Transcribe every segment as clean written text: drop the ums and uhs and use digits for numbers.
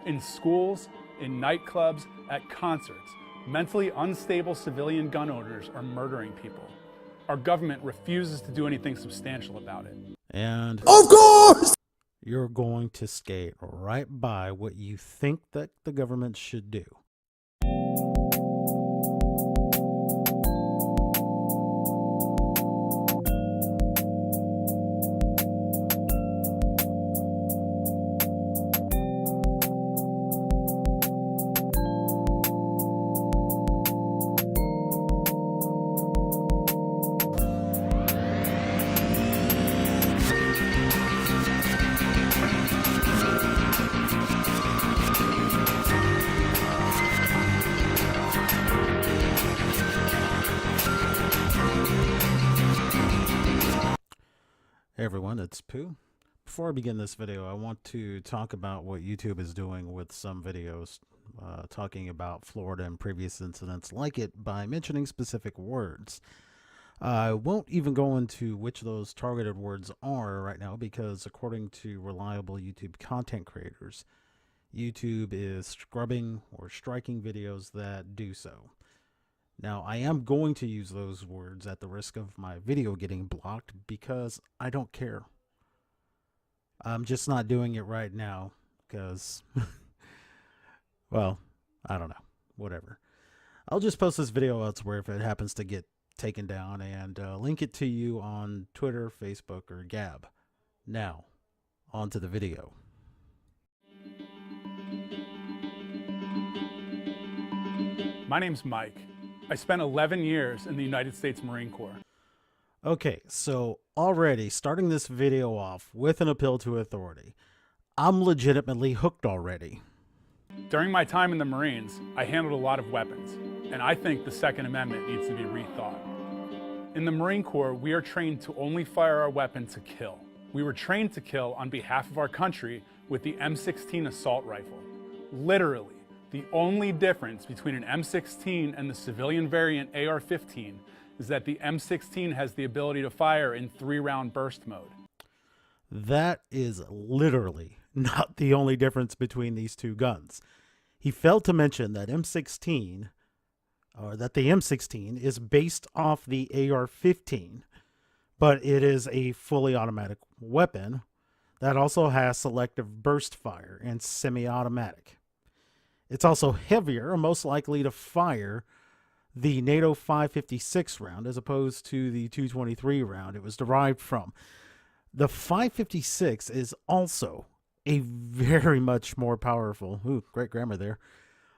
In schools, in nightclubs, at concerts, mentally unstable civilian gun owners are murdering people. Our government refuses to do anything substantial about it. And Of course! you're going to skate right by what you think that the government should do. Hey everyone, it's Pooh. Before I begin this video, I want to talk about what YouTube is doing with some videos talking about Florida and previous incidents like it by mentioning specific words. I won't even go into which those targeted words are right now because according to reliable YouTube content creators, YouTube is scrubbing or striking videos that do so. Now, I am going to use those words at the risk of my video getting blocked because I don't care. I'm just not doing it right now because, well, I don't know. Whatever. I'll just post this video elsewhere if it happens to get taken down and link it to you on Twitter, Facebook, or Gab. Now, on to the video. My name's Mike. I spent 11 years in the United States Marine Corps. Okay, so already starting this video off with an appeal to authority, I'm legitimately hooked already. During my time in the Marines, I handled a lot of weapons, and I think the Second Amendment needs to be rethought. In the Marine Corps, we are trained to only fire our weapon to kill. We were trained to kill on behalf of our country with the M16 assault rifle. Literally, the only difference between an M16 and the civilian variant AR-15 is that the M16 has the ability to fire in 3-round burst mode. That is literally not the only difference between these two guns. He failed to mention that the M16 is based off the AR-15, but it is a fully automatic weapon that also has selective burst fire and semi-automatic. It's also heavier and most likely to fire the NATO 556 round as opposed to the 223 round it was derived from. The 556 is also a very much more powerful, great grammar there,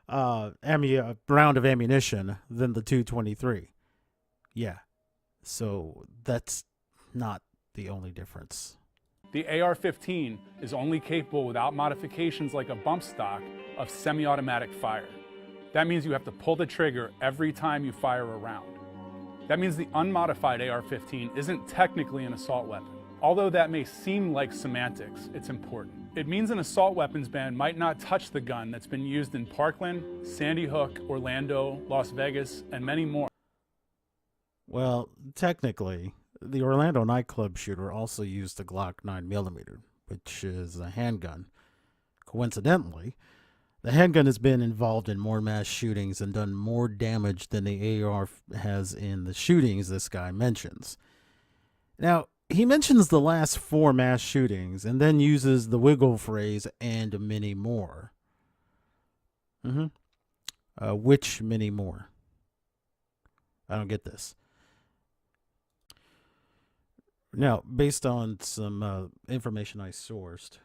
round of ammunition than the 223. Yeah, so that's not the only difference. The AR-15 is only capable without modifications like a bump stock of semi-automatic fire. That means you have to pull the trigger every time you fire a round. That means the unmodified AR-15 isn't technically an assault weapon. Although that may seem like semantics, it's important. It means an assault weapons ban might not touch the gun that's been used in Parkland, Sandy Hook, Orlando, Las Vegas, and many more. Well, technically, the Orlando nightclub shooter also used a Glock 9mm, which is a handgun. Coincidentally, the handgun has been involved in more mass shootings and done more damage than the AR has in the shootings this guy mentions. Now, he mentions the last 4 mass shootings and then uses the wiggle phrase and many more. Which many more? I don't get this. Now, based on some information I sourced,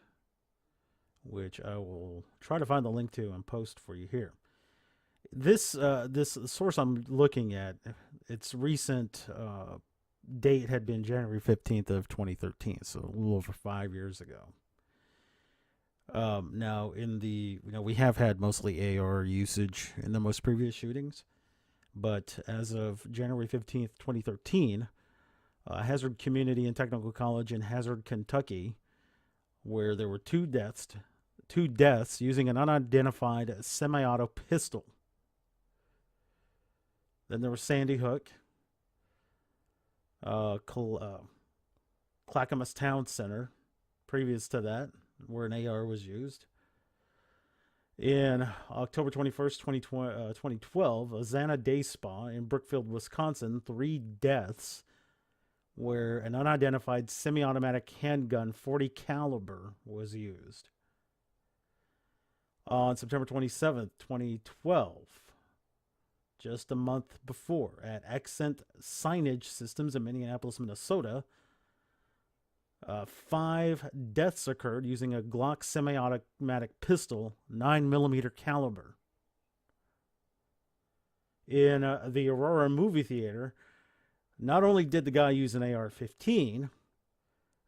which I will try to find the link to and post for you here. This source I'm looking at, its recent date had been January 15th of 2013, so a little over 5 years ago. Now, we have had mostly AR usage in the most previous shootings, but as of January 15th, 2013, Hazard Community and Technical College in Hazard, Kentucky, where there were two deaths using an unidentified semi-auto pistol. Then there was Sandy Hook, Clackamas Town Center, previous to that, where an AR was used. In October 21st, 2012, a Xana Day Spa in Brookfield, Wisconsin, 3 deaths where an unidentified semi-automatic handgun 40 caliber was used. On September 27th, 2012, just a month before, at Accent Signage Systems in Minneapolis, Minnesota, 5 deaths occurred using a Glock semi-automatic pistol, 9mm caliber. In the Aurora movie theater, not only did the guy use an AR-15,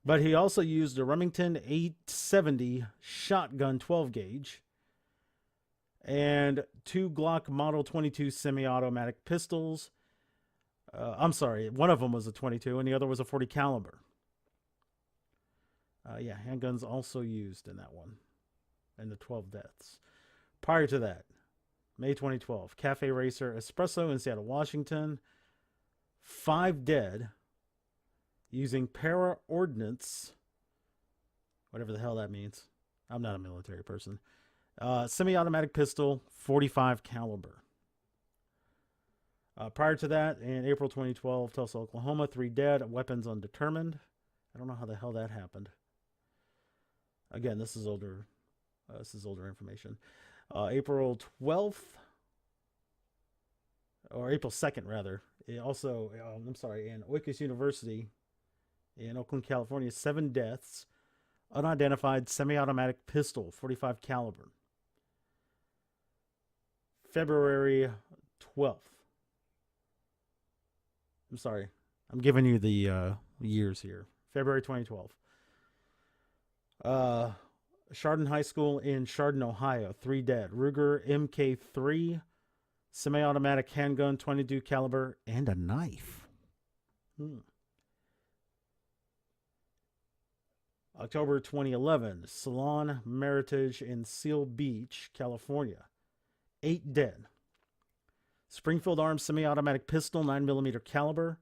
but he also used a Remington 870 shotgun 12-gauge and 2 Glock Model 22 semi-automatic pistols. I'm sorry, one of them was a 22 and the other was a 40 caliber. Yeah, handguns also used in that one, and the 12 deaths. Prior to that, May 2012, Cafe Racer Espresso in Seattle, Washington, 5 dead using para ordnance, whatever the hell that means. I'm not a military person. Semi-automatic pistol, 45 caliber. Prior to that, in April 2012, Tulsa, Oklahoma, 3 dead, weapons undetermined. I don't know how the hell that happened. Again, this is older information. April 12th, or April 2nd, rather. Also, in Oikos University in Oakland, California, 7 deaths, unidentified semi-automatic pistol, 45 caliber. February 12th. I'm sorry. I'm giving you the years here. February 2012. Chardon High School in Chardon, Ohio, 3 dead. Ruger MK3, semi-automatic handgun, 22 caliber, and a knife. October 2011, Salon Meritage in Seal Beach, California, 8 dead. Springfield Arms semi-automatic pistol, 9mm caliber.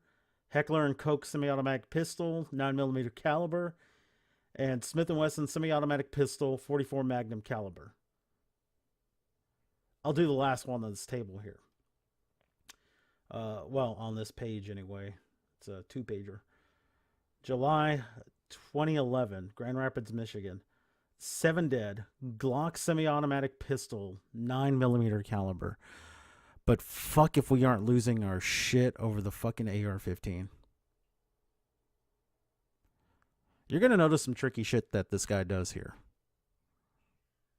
Heckler & Koch semi-automatic pistol, 9mm caliber. And Smith & Wesson semi-automatic pistol, 44 Magnum caliber. I'll do the last one on this table here. Well, on this page anyway. It's a 2-pager. July 2011, Grand Rapids, Michigan. 7 dead. Glock semi-automatic pistol, 9mm caliber. But fuck if we aren't losing our shit over the fucking AR-15. You're going to notice some tricky shit that this guy does here.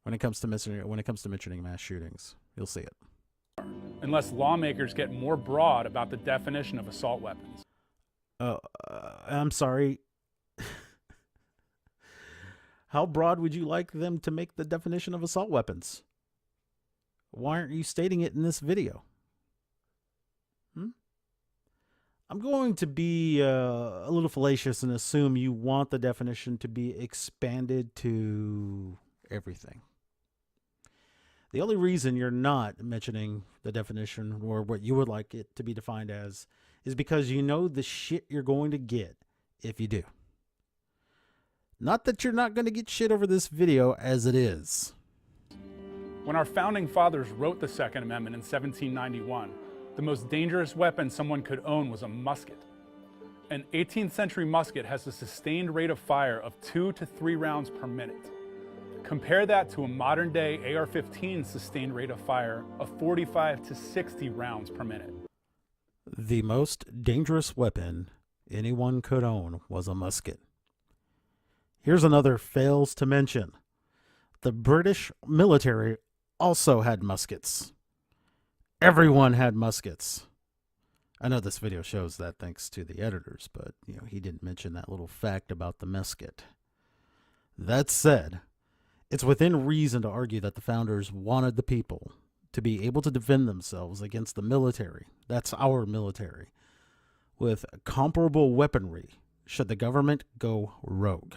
When it comes to mentioning mass shootings, you'll see it. Unless lawmakers get more broad about the definition of assault weapons. I'm sorry. How broad would you like them to make the definition of assault weapons? Why aren't you stating it in this video? I'm going to be a little fallacious and assume you want the definition to be expanded to everything. The only reason you're not mentioning the definition or what you would like it to be defined as is because you know the shit you're going to get if you do. Not that you're not going to get shit over this video as it is. When our founding fathers wrote the Second Amendment in 1791, the most dangerous weapon someone could own was a musket. An 18th century musket has a sustained rate of fire of 2 to 3 rounds per minute. Compare that to a modern day AR-15 sustained rate of fire of 45 to 60 rounds per minute. The most dangerous weapon anyone could own was a musket. Here's another fails to mention. The British military also had muskets. Everyone had muskets. I know this video shows that thanks to the editors, but he didn't mention that little fact about the musket. That said, it's within reason to argue that the founders wanted the people to be able to defend themselves against the military, that's our military, with comparable weaponry should the government go rogue.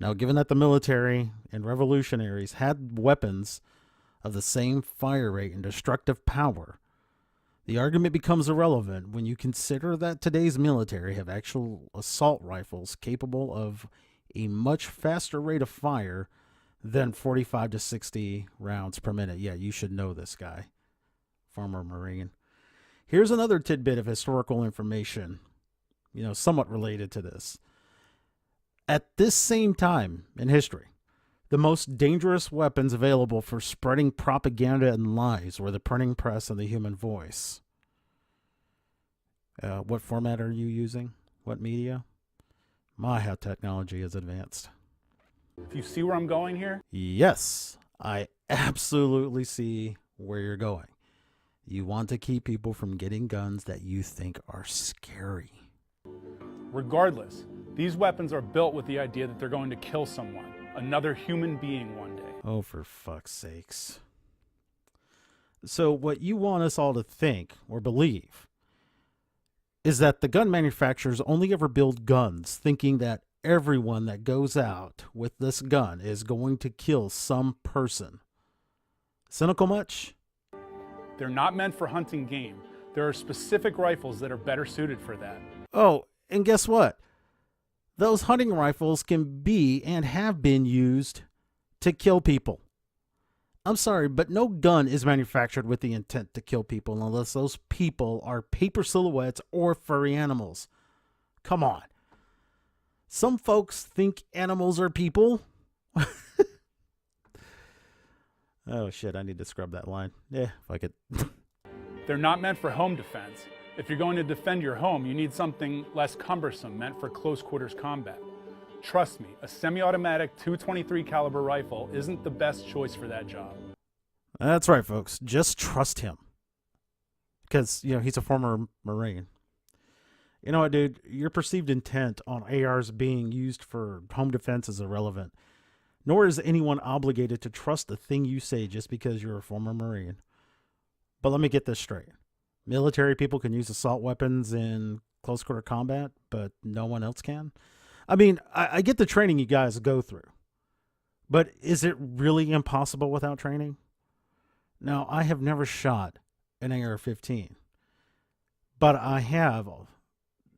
Now, given that the military and revolutionaries had weapons of the same fire rate and destructive power, the argument becomes irrelevant when you consider that today's military have actual assault rifles capable of a much faster rate of fire than 45 to 60 rounds per minute. Yeah, you should know this guy, former Marine. Here's another tidbit of historical information, somewhat related to this. At this same time in history, the most dangerous weapons available for spreading propaganda and lies were the printing press and the human voice. What format are you using? What media? My, how technology is advanced. If you see where I'm going here? Yes, I absolutely see where you're going. You want to keep people from getting guns that you think are scary. Regardless, these weapons are built with the idea that they're going to kill someone, another human being one day. Oh, for fuck's sakes. So what you want us all to think or believe is that the gun manufacturers only ever build guns thinking that everyone that goes out with this gun is going to kill some person. Cynical much? They're not meant for hunting game. There are specific rifles that are better suited for that. Oh, and guess what? Those hunting rifles can be and have been used to kill people. I'm sorry, but no gun is manufactured with the intent to kill people unless those people are paper silhouettes or furry animals. Come on. Some folks think animals are people. Oh shit, I need to scrub that line. Yeah, fuck it. They're not meant for home defense. If you're going to defend your home, you need something less cumbersome, meant for close quarters combat. Trust me, a semi-automatic .223 caliber rifle isn't the best choice for that job. That's right, folks. Just trust him. Because, he's a former Marine. You know what, dude? Your perceived intent on ARs being used for home defense is irrelevant. Nor is anyone obligated to trust the thing you say just because you're a former Marine. But let me get this straight. Military people can use assault weapons in close quarter combat, but no one else can? I mean, I get the training you guys go through. But is it really impossible without training? Now, I have never shot an AR-15. But I have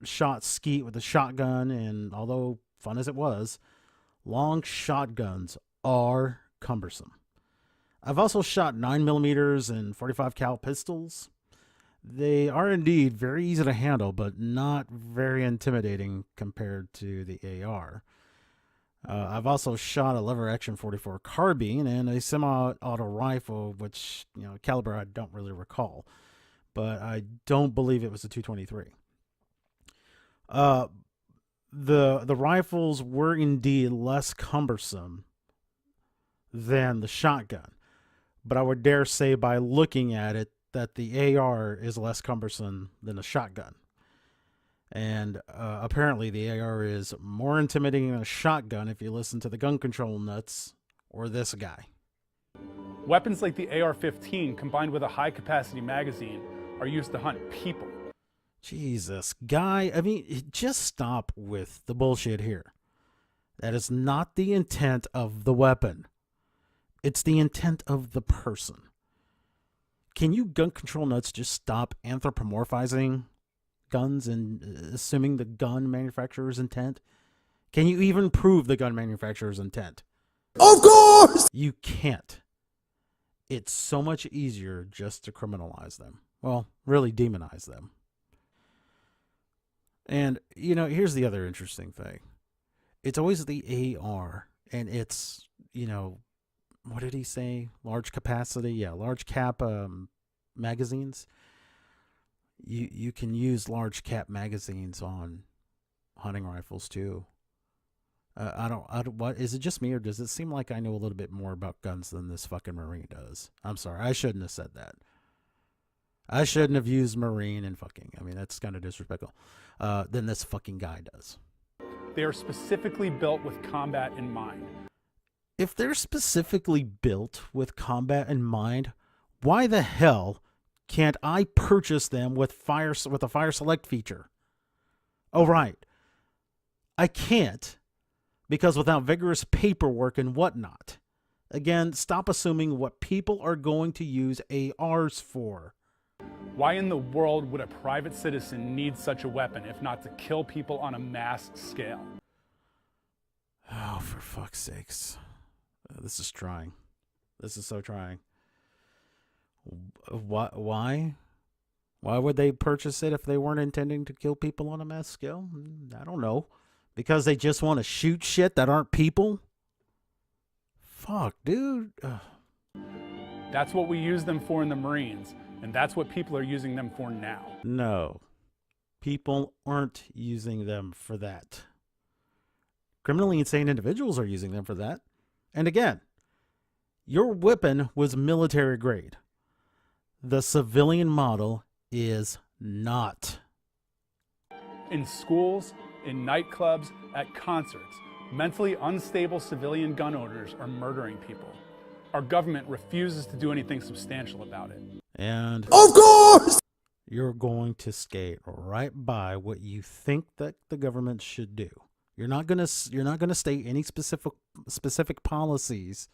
shot skeet with a shotgun, and although fun as it was, long shotguns are cumbersome. I've also shot 9mm and 45 cal pistols. They are indeed very easy to handle, but not very intimidating compared to the AR. I've also shot a lever action .44 carbine and a semi-auto rifle, which, caliber I don't really recall, but I don't believe it was a .223. The rifles were indeed less cumbersome than the shotgun, but I would dare say by looking at it that the AR is less cumbersome than a shotgun. And apparently the AR is more intimidating than a shotgun if you listen to the gun control nuts or this guy. Weapons like the AR-15 combined with a high-capacity magazine are used to hunt people. Jesus, guy, I mean, just stop with the bullshit here. That is not the intent of the weapon. It's the intent of the person. Can you gun control nuts just stop anthropomorphizing guns and assuming the gun manufacturer's intent? Can you even prove the gun manufacturer's intent? Of course! You can't. It's so much easier just to criminalize them. Well, really demonize them. And, here's the other interesting thing. It's always the AR, and it's, what did he say? Large capacity? Yeah, large cap magazines. You can use large cap magazines on hunting rifles too. What is it just me, or does it seem like I know a little bit more about guns than this fucking Marine does? I'm sorry, I shouldn't have said that. I shouldn't have used Marine and fucking. I mean, that's kind of disrespectful. Than this fucking guy does. They are specifically built with combat in mind. If they're specifically built with combat in mind, why the hell can't I purchase them with a fire select feature? Oh, right. I can't, because without vigorous paperwork and whatnot. Again, stop assuming what people are going to use ARs for. Why in the world would a private citizen need such a weapon if not to kill people on a mass scale? Oh, for fuck's sakes. This is trying. This is so trying. Why? Why would they purchase it if they weren't intending to kill people on a mass scale? I don't know. Because they just want to shoot shit that aren't people? Fuck, dude. Ugh. That's what we use them for in the Marines, and that's what people are using them for now. No. People aren't using them for that. Criminally insane individuals are using them for that. And again, your weapon was military grade. The civilian model is not. In schools, in nightclubs, at concerts, mentally unstable civilian gun owners are murdering people. Our government refuses to do anything substantial about it. And Of course! you're going to skate right by what you think that the government should do. You're not gonna state any specific policies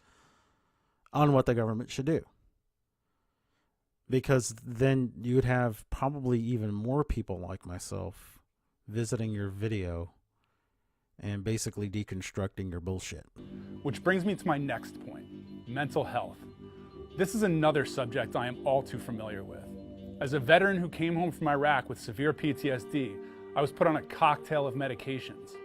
on what the government should do, because then you would have probably even more people like myself visiting your video and basically deconstructing your bullshit. Which brings me to my next point, mental health. This is another subject I am all too familiar with. As a veteran who came home from Iraq with severe PTSD, I was put on a cocktail of medications.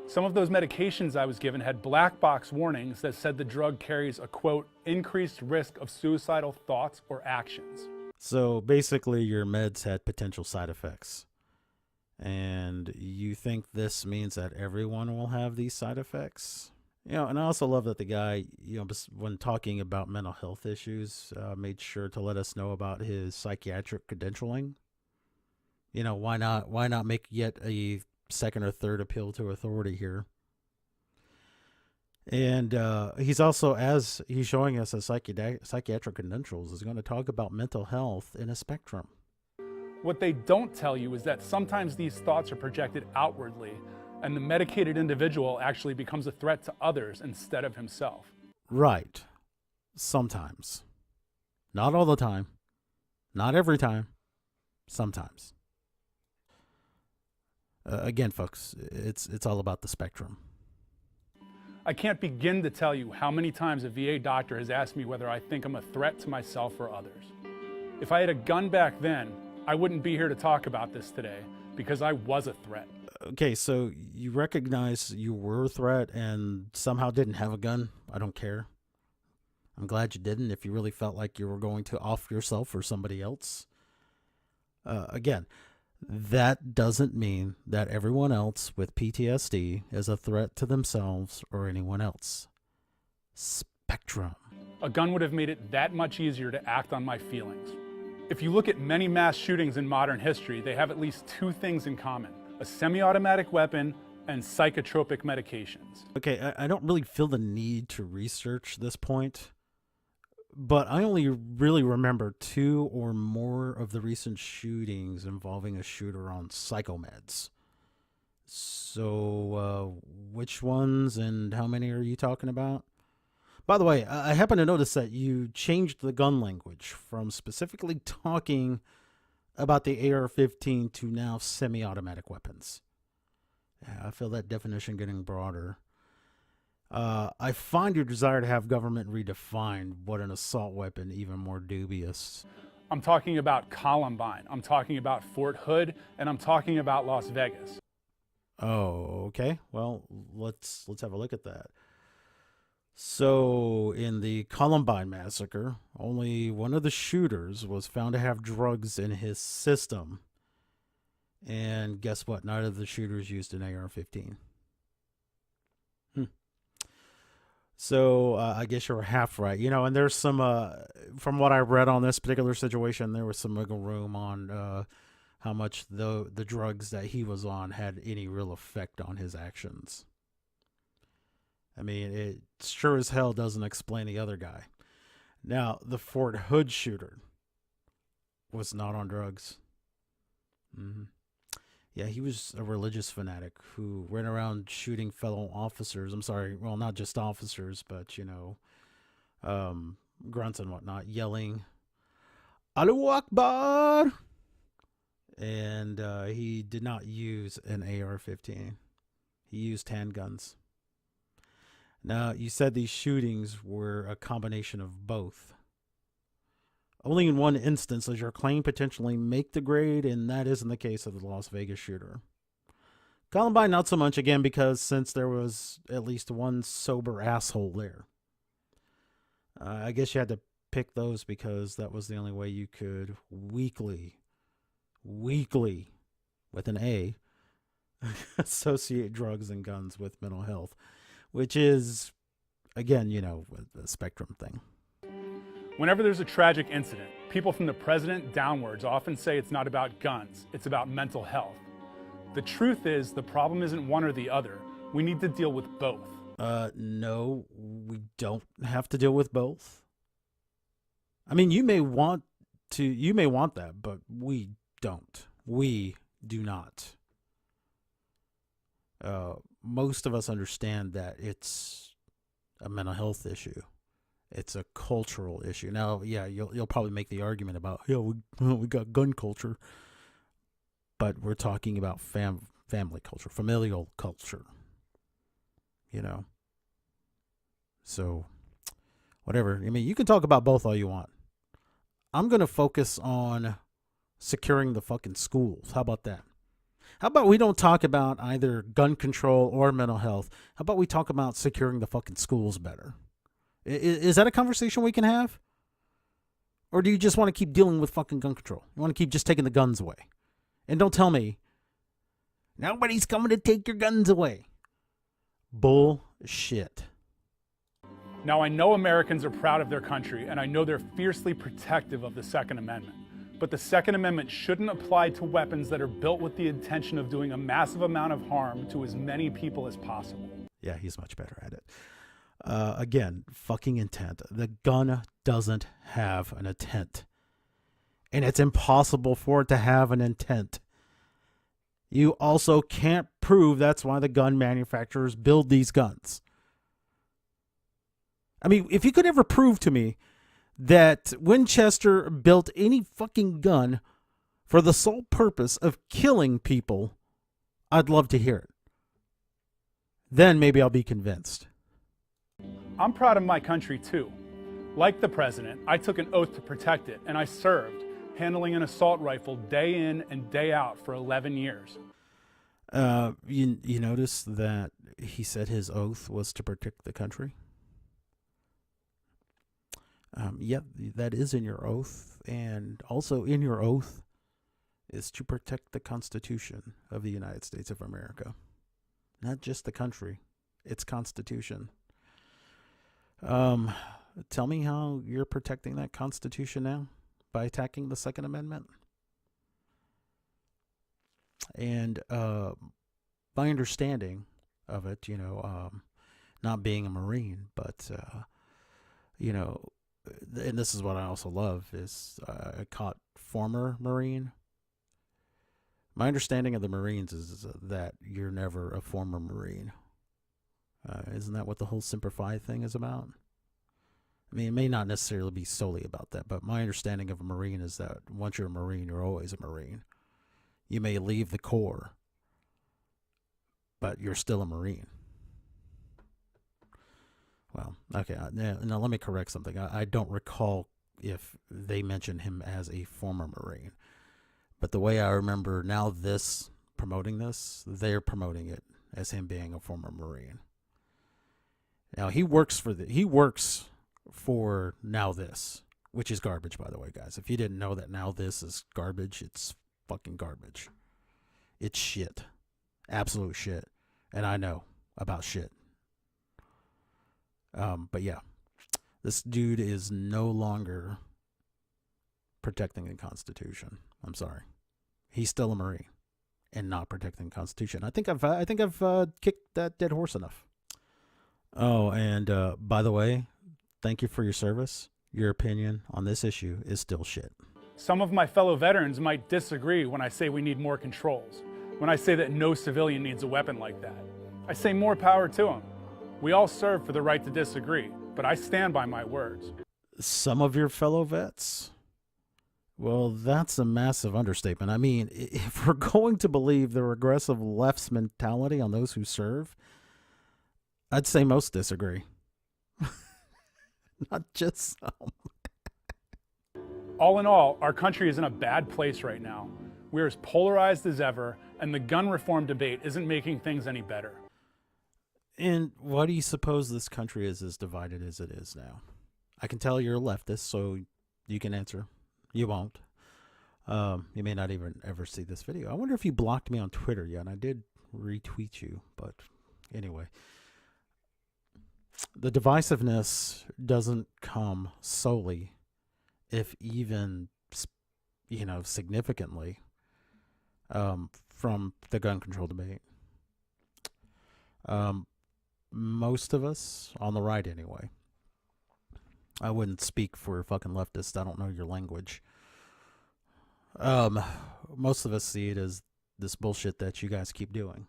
Some of those medications I was given had black box warnings that said the drug carries a, quote, increased risk of suicidal thoughts or actions. So basically your meds had potential side effects. And you think this means that everyone will have these side effects? You know, and I also love that the guy, you know, when talking about mental health issues, made sure to let us know about his psychiatric credentialing. You know, why not make yet a second or third appeal to authority here? And he's also, as he's showing us his psychiatric credentials, is going to talk about mental health in a spectrum. What they don't tell you is that sometimes these thoughts are projected outwardly, and the medicated individual actually becomes a threat to others instead of himself. Right. Sometimes. Not all the time. Not every time. Sometimes. Again, folks, it's all about the spectrum. I can't begin to tell you how many times a VA doctor has asked me whether I think I'm a threat to myself or others. If I had a gun back then, I wouldn't be here to talk about this today because I was a threat. Okay, so you recognize you were a threat and somehow didn't have a gun. I don't care. I'm glad you didn't if you really felt like you were going to off yourself or somebody else. Again, that doesn't mean that everyone else with PTSD is a threat to themselves or anyone else. Spectrum. A gun would have made it that much easier to act on my feelings. If you look at many mass shootings in modern history, they have at least two things in common: a semi-automatic weapon and psychotropic medications. Okay, I don't really feel the need to research this point, but I only really remember two or more of the recent shootings involving a shooter on psychomeds. So, which ones and how many are you talking about? By the way, I happen to notice that you changed the gun language from specifically talking about the AR-15 to now semi-automatic weapons. Yeah, I feel that definition getting broader. I find your desire to have government redefine what an assault weapon even more dubious. I'm talking about Columbine, I'm talking about Fort Hood, and I'm talking about Las Vegas. Oh, okay. Well, let's have a look at that. So, in the Columbine massacre, only one of the shooters was found to have drugs in his system. And guess what? Neither of the shooters used an AR-15. So, I guess you're half right. You know, and there's some, from what I read on this particular situation, there was some wiggle room on how much the drugs that he was on had any real effect on his actions. I mean, it sure as hell doesn't explain the other guy. Now, the Fort Hood shooter was not on drugs. Yeah, he was a religious fanatic who ran around shooting fellow officers. I'm sorry, well, not just officers, but, you know, grunts and whatnot, yelling, Allahu Akbar! And he did not use an AR-15. He used handguns. Now, you said these shootings were a combination of both. Only in one instance does your claim potentially make the grade, and that isn't the case of the Las Vegas shooter. Columbine, not so much, again, because since there was at least one sober asshole there. I guess you had to pick those because that was the only way you could weekly, with an A, associate drugs and guns with mental health, which is, again, a spectrum thing. Whenever there's a tragic incident, people from the president downwards often say it's not about guns, it's about mental health. The truth is, the problem isn't one or the other. We need to deal with both. No, we don't have to deal with both. I mean, you may want that, but we don't. We do not. Most of us understand that it's a mental health issue. It's a cultural issue. Now, yeah, you'll probably make the argument about, we got gun culture, but we're talking about family culture, familial culture. So, whatever. I mean, you can talk about both all you want. I'm going to focus on securing the fucking schools. How about that? How about we don't talk about either gun control or mental health? How about we talk about securing the fucking schools better? Is that a conversation we can have? Or do you just want to keep dealing with fucking gun control? You want to keep just taking the guns away? And don't tell me, nobody's coming to take your guns away. Bullshit. Now, I know Americans are proud of their country, and I know they're fiercely protective of the Second Amendment. But the Second Amendment shouldn't apply to weapons that are built with the intention of doing a massive amount of harm to as many people as possible. Yeah, he's much better at it. Again, fucking intent. The gun doesn't have an intent. And it's impossible for it to have an intent. You also can't prove that's why the gun manufacturers build these guns. I mean, if you could ever prove to me that Winchester built any fucking gun for the sole purpose of killing people, I'd love to hear it. Then maybe I'll be convinced. I'm proud of my country too. Like the president, I took an oath to protect it, and I served, handling an assault rifle day in and day out for 11 years. You notice that he said his oath was to protect the country? Yep, that is in your oath, and also in your oath is to protect the Constitution of the United States of America. Not just the country, its Constitution. Tell me how you're protecting that Constitution now by attacking the Second Amendment. And my understanding of it, not being a Marine, but and this is what I also love, is I caught former Marine. My understanding of the Marines is that you're never a former Marine. Isn't that what the whole Semper Fi thing is about? I mean, it may not necessarily be solely about that, but my understanding of a Marine is that once you're a Marine, you're always a Marine. You may leave the Corps, but you're still a Marine. Well, okay, now let me correct something. I don't recall if they mentioned him as a former Marine. But the way I remember now promoting this, they're promoting it as him being a former Marine. Now, he works for Now This, which is garbage, by the way, guys. If you didn't know that Now This is garbage, it's fucking garbage. It's shit. Absolute shit. And I know about shit. But yeah, this dude is no longer protecting the Constitution. I'm sorry. He's still a Marine and not protecting the Constitution. I think I've kicked that dead horse enough. Oh, and by the way, thank you for your service. Your opinion on this issue is still shit. Some of my fellow veterans might disagree when I say we need more controls, when I say that no civilian needs a weapon like that. I say more power to them. We all serve for the right to disagree, but I stand by my words. Some of your fellow vets? Well, that's a massive understatement. I mean, if we're going to believe the regressive left's mentality on those who serve, I'd say most disagree. Not just some. All in all, our country is in a bad place right now. We're as polarized as ever, and the gun reform debate isn't making things any better. And why do you suppose this country is as divided as it is now? I can tell you're a leftist, so you can answer. You won't. You may not even ever see this video. I wonder if you blocked me on Twitter yet. I did retweet you, but anyway. The divisiveness doesn't come solely, if even, significantly, from the gun control debate. Most of us, on the right anyway, I wouldn't speak for fucking leftists. I don't know your language. Most of us see it as this bullshit that you guys keep doing.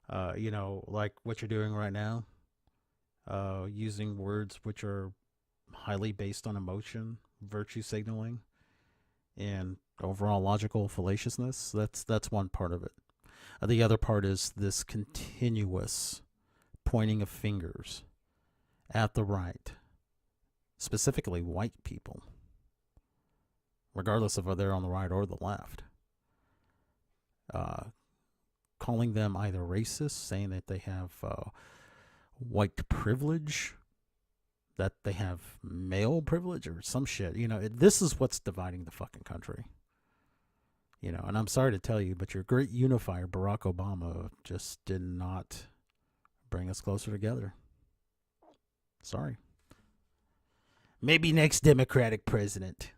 Like what you're doing right now, using words which are highly based on emotion, virtue signaling, and overall logical fallaciousness. That's one part of it. The other part is this continuous pointing of fingers at the right, specifically white people, regardless of whether they're on the right or the left, calling them either racist, saying that they have white privilege, that they have male privilege, or some shit. This is what's dividing the fucking country. And I'm sorry to tell you, but your great unifier, Barack Obama, just did not bring us closer together. Sorry. Maybe next Democratic president.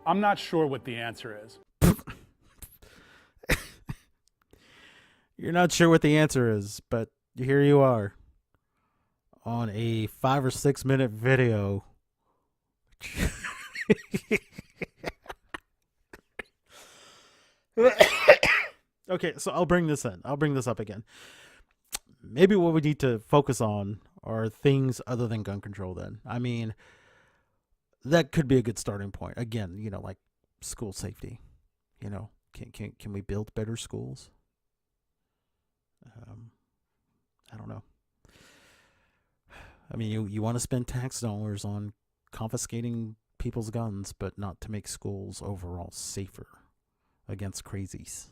I'm not sure what the answer is. You're not sure what the answer is, but here you are on a 5 or 6 minute video. Okay, so I'll bring this up again. Maybe what we need to focus on are things other than gun control then. I mean, that could be a good starting point. Again, like school safety. Can we build better schools? I don't know. I mean, you want to spend tax dollars on confiscating people's guns, but not to make schools overall safer against crazies.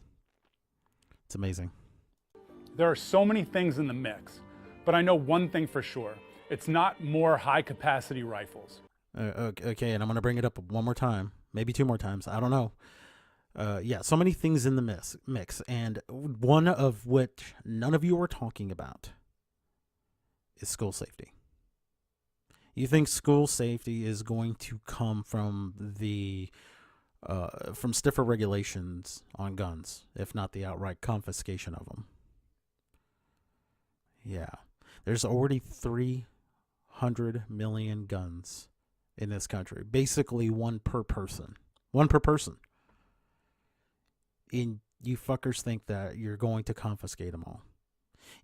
It's amazing. There are so many things in the mix, but I know one thing for sure. It's not more high-capacity rifles. Okay, and I'm going to bring it up one more time, maybe 2 more times. I don't know. So many things in the mix, and one of which none of you are talking about is school safety. You think school safety is going to come from from stiffer regulations on guns, if not the outright confiscation of them? Yeah. There's already 300 million guns in this country. Basically one per person. One per person. And you fuckers think that you're going to confiscate them all.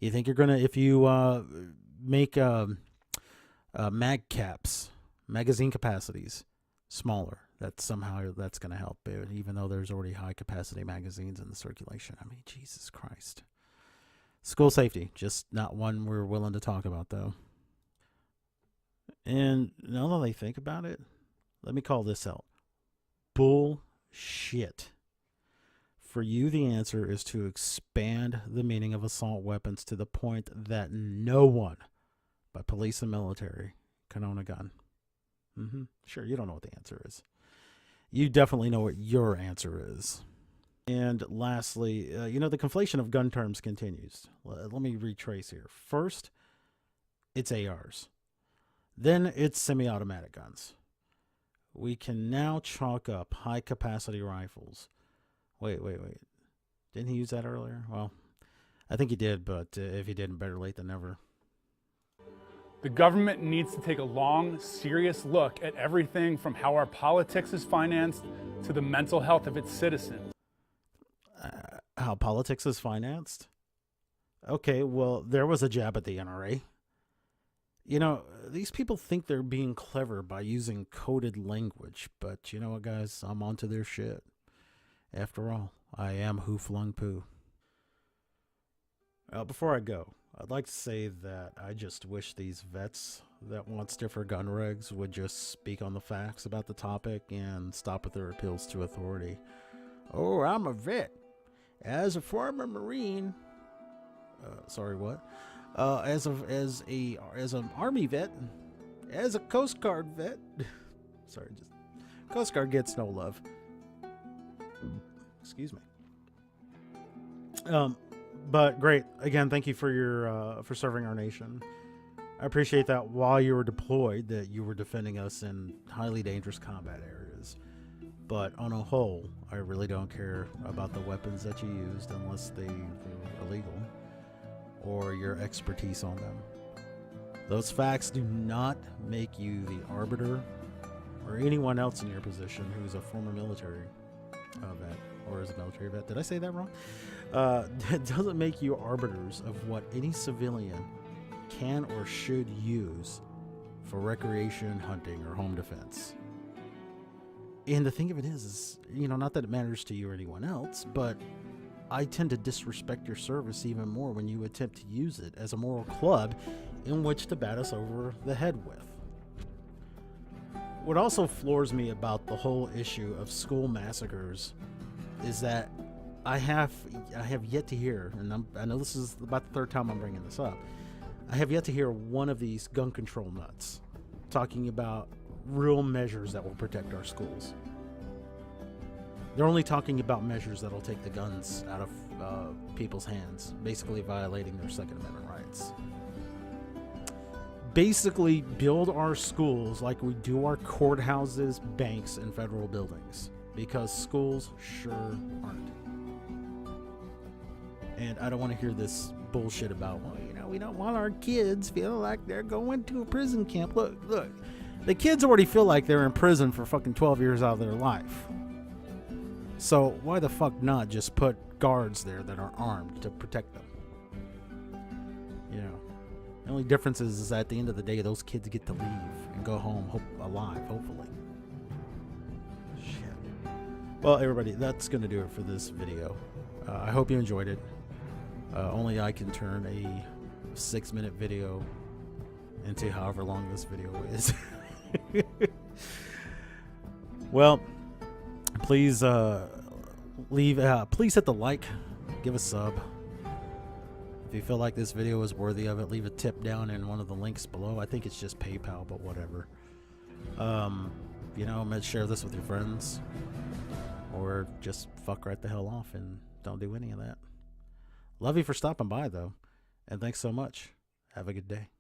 You think you're going to, if you make mag caps, magazine capacities, smaller, that somehow that's going to help, even though there's already high capacity magazines in the circulation. I mean, Jesus Christ. School safety, just not one we're willing to talk about, though. And now that I think about it, let me call this out. Bullshit. For you, the answer is to expand the meaning of assault weapons to the point that no one but police and military can own a gun. Sure, you don't know what the answer is. You definitely know what your answer is. And lastly, the conflation of gun terms continues. Let me retrace here. First, it's ARs. Then it's semi-automatic guns. We can now chalk up high-capacity rifles. Wait. Didn't he use that earlier? Well, I think he did, but if he didn't, better late than never. The government needs to take a long, serious look at everything from how our politics is financed to the mental health of its citizens. How politics is financed? Okay, well, there was a jab at the NRA. These people think they're being clever by using coded language, but you know what, guys? I'm onto their shit. After all, I am Who Flung Poo. Before I go, I'd like to say that I just wish these vets that want stiffer gun regs would just speak on the facts about the topic and stop with their appeals to authority. Oh, I'm a vet. As a former Marine, sorry, what? As an Army vet, as a Coast Guard vet. Sorry, just Coast Guard gets no love. Excuse me. But great. Again, thank you for your for serving our nation. I appreciate that while you were deployed, that you were defending us in highly dangerous combat areas. But on a whole, I really don't care about the weapons that you used unless they were illegal or your expertise on them. Those facts do not make you the arbiter or anyone else in your position who's a former military vet or is a military vet. Did I say that wrong? It doesn't make you arbiters of what any civilian can or should use for recreation, hunting, or home defense. And the thing of it is, not that it matters to you or anyone else, but I tend to disrespect your service even more when you attempt to use it as a moral club in which to bat us over the head with. What also floors me about the whole issue of school massacres is that I have yet to hear, and I know this is about the third time I'm bringing this up, I have yet to hear one of these gun control nuts talking about real measures that will protect our schools. They're only talking about measures that will take the guns out of people's hands, basically violating their Second Amendment rights. Basically build our schools like we do our courthouses, banks, and federal buildings, because schools sure aren't. And I don't want to hear this bullshit about, well, we don't want our kids feeling like they're going to a prison camp. Look, the kids already feel like they're in prison for fucking 12 years out of their life. So why the fuck not just put guards there that are armed to protect them? The only difference is at the end of the day, those kids get to leave and go home alive, hopefully. Shit. Well, everybody, that's going to do it for this video. I hope you enjoyed it. Only I can turn a 6-minute video into however long this video is. Well, please please hit the like, give a sub. If you feel like this video is worthy of it, leave a tip down in one of the links below. I think it's just PayPal, but whatever. Share this with your friends, or just fuck right the hell off and don't do any of that. Love you for stopping by, though, and thanks so much. Have a good day.